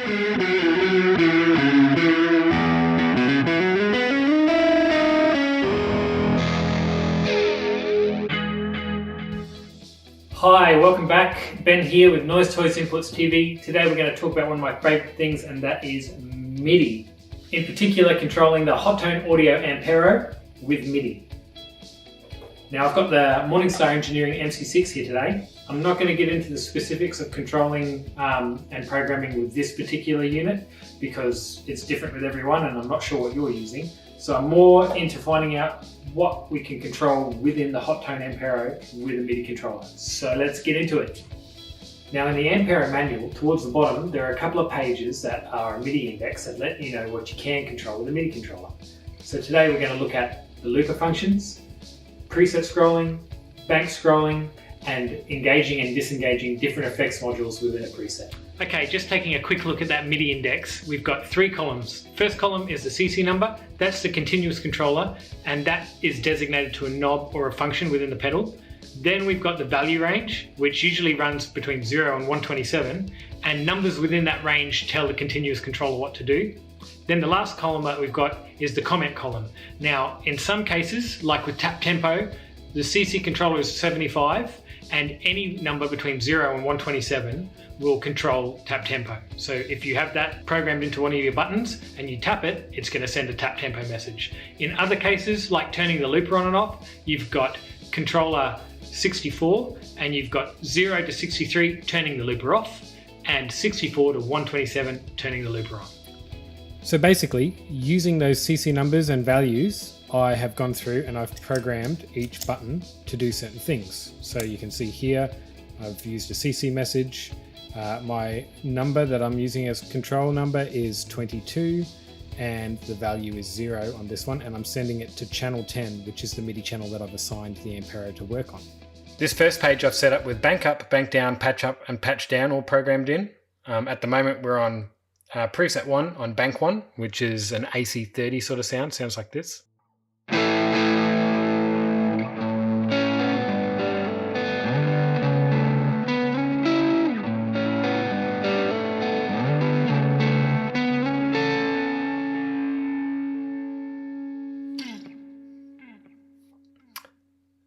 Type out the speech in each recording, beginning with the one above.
Hi, welcome back. Ben here with Noise Toys Inputs TV. Today we're going to talk about one of my favourite things, and that is MIDI. In particular, controlling the Hot-Tone Audio Ampero with MIDI. Now I've got the Morningstar Engineering MC6 here today. I'm not going to get into the specifics of controlling and programming with this particular unit because it's different with everyone and I'm not sure what you're using. So I'm more into finding out what we can control within the Hot-Tone Ampero with a MIDI controller. So let's get into it. Now in the Ampero manual, towards the bottom, there are a couple of pages that are a MIDI index that let you know what you can control with a MIDI controller. So today we're going to look at the looper functions, preset scrolling, bank scrolling, and engaging and disengaging different effects modules within a preset. Okay, just taking a quick look at that MIDI index, we've got 3 columns. First column is the CC number, that's the continuous controller, and that is designated to a knob or a function within the pedal. Then we've got the value range, which usually runs between 0 and 127, and numbers within that range tell the continuous controller what to do. Then the last column that we've got is the comment column. Now, in some cases, like with tap tempo, the CC controller is 75, and any number between 0 and 127 will control tap tempo. So if you have that programmed into one of your buttons and you tap it, it's going to send a tap tempo message. In other cases, like turning the looper on and off, you've got controller 64 and you've got 0 to 63 turning the looper off and 64 to 127 turning the looper on. So basically, using those CC numbers and values, I have gone through and I've programmed each button to do certain things. So you can see here, I've used a CC message. My number that I'm using as control number is 22 and the value is 0 on this one, and I'm sending it to channel 10, which is the MIDI channel that I've assigned the Ampero to work on. This first page I've set up with bank up, bank down, patch up and patch down all programmed in. At the moment we're on preset 1 on bank 1, which is an AC30 sort of sound, sounds like this.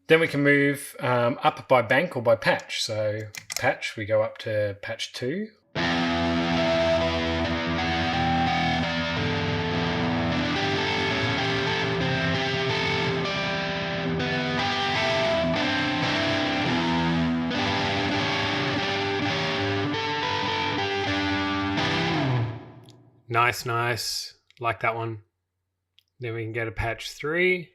Then we can move up by bank or by patch. So patch, we go up to patch 2. Nice, like that one. Then we can go to patch 3.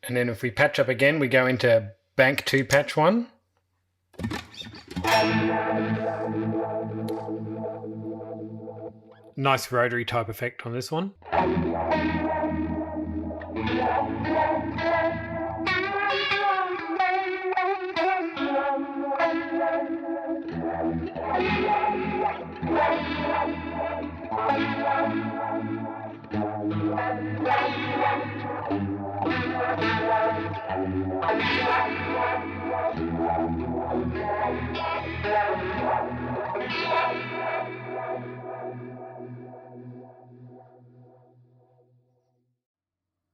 And then if we patch up again, we go into bank 2 patch 1. Nice rotary type effect on this one.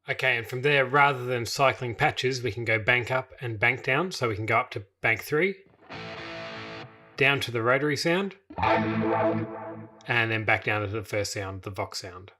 Okay, and from there, rather than cycling patches, we can go bank up and bank down. So we can go up to bank 3, down to the rotary sound, and then back down to the first sound, the Vox sound.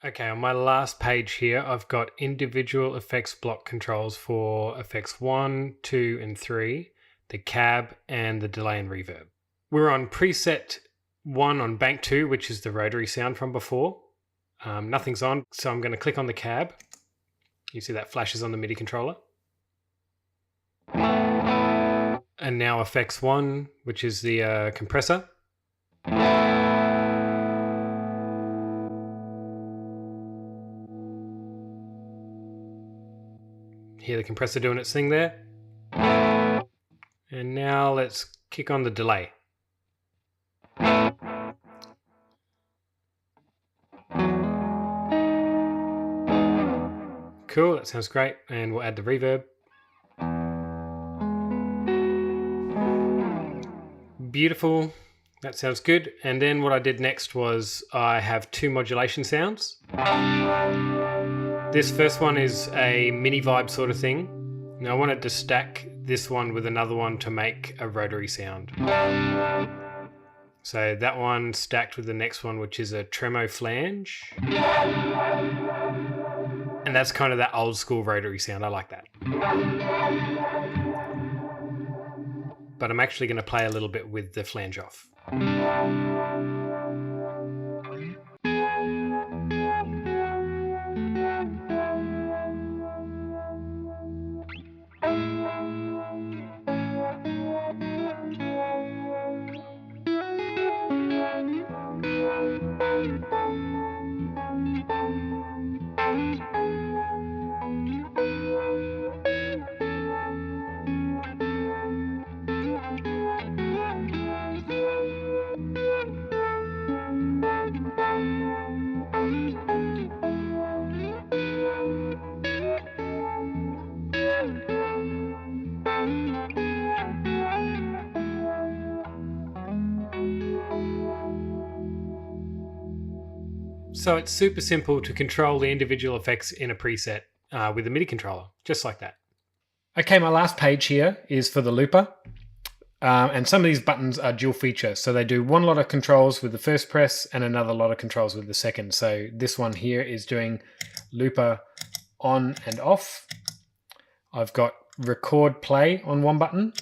Okay, on my last page here, I've got individual effects block controls for effects 1, 2, and 3, the cab, and the delay and reverb. We're on preset 1 on bank 2, which is the rotary sound from before. Nothing's on, so I'm going to click on the cab. You see that flashes on the MIDI controller. And now effects 1, which is the compressor. Hear the compressor doing its thing there. And now let's kick on the delay. Cool, that sounds great. And we'll add the reverb. Beautiful, that sounds good. And then what I did next was I have 2 modulation sounds. This first one is a mini vibe sort of thing. Now I wanted to stack this one with another one to make a rotary sound. So that one stacked with the next one, which is a tremo flange. And that's kind of that old school rotary sound. I like that. But I'm actually going to play a little bit with the flange off. So it's super simple to control the individual effects in a preset with a MIDI controller, just like that. Okay, my last page here is for the looper. And some of these buttons are dual feature. So they do one lot of controls with the first press and another lot of controls with the second. So this one here is doing looper on and off. I've got record play on one button.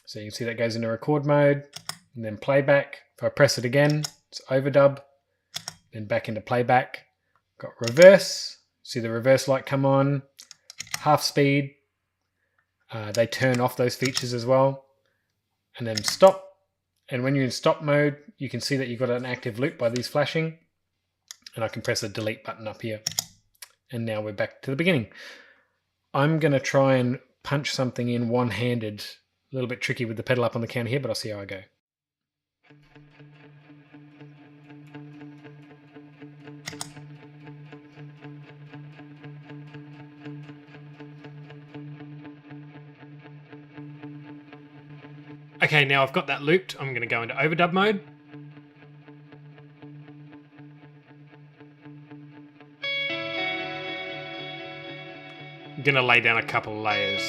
So you can see that goes into record mode and then playback. If I press it again, it's overdub. Then back into playback. Got reverse. See the reverse light come on. Half speed. They turn off those features as well. And then stop. And when you're in stop mode, you can see that you've got an active loop by these flashing. And I can press the delete button up here. And now we're back to the beginning. I'm going to try and punch something in one-handed. A little bit tricky with the pedal up on the counter here, but I'll see how I go. Okay, now I've got that looped. I'm going to go into overdub mode. I'm going to lay down a couple of layers.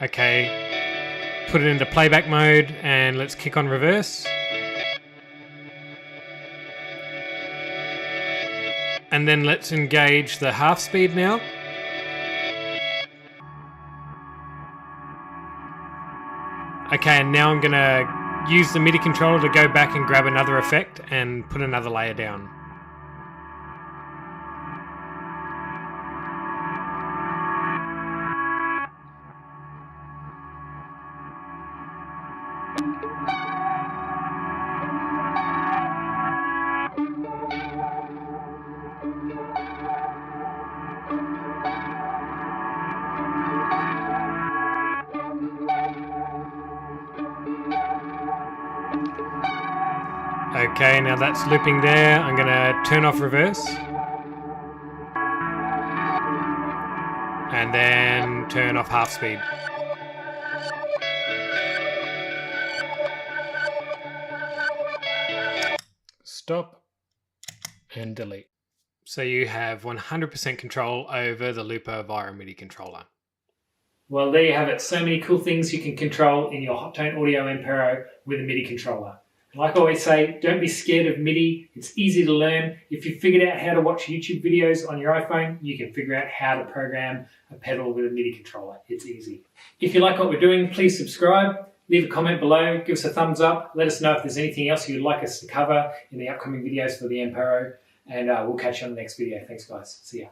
Okay, put it into playback mode and let's kick on reverse. And then let's engage the half speed now. Okay, and now I'm going to use the MIDI controller to go back and grab another effect and put another layer down. Okay, now that's looping there. I'm going to turn off reverse. And then turn off half speed. Stop and delete. So you have 100% control over the looper via a MIDI controller. Well, there you have it. So many cool things you can control in your Hot-Tone Audio Ampero with a MIDI controller. Like I always say, don't be scared of MIDI. It's easy to learn. If you figured out how to watch YouTube videos on your iPhone, you can figure out how to program a pedal with a MIDI controller. It's easy. If you like what we're doing, please subscribe. Leave a comment below, give us a thumbs up, let us know if there's anything else you'd like us to cover in the upcoming videos for the Ampero, and we'll catch you on the next video. Thanks guys, see ya.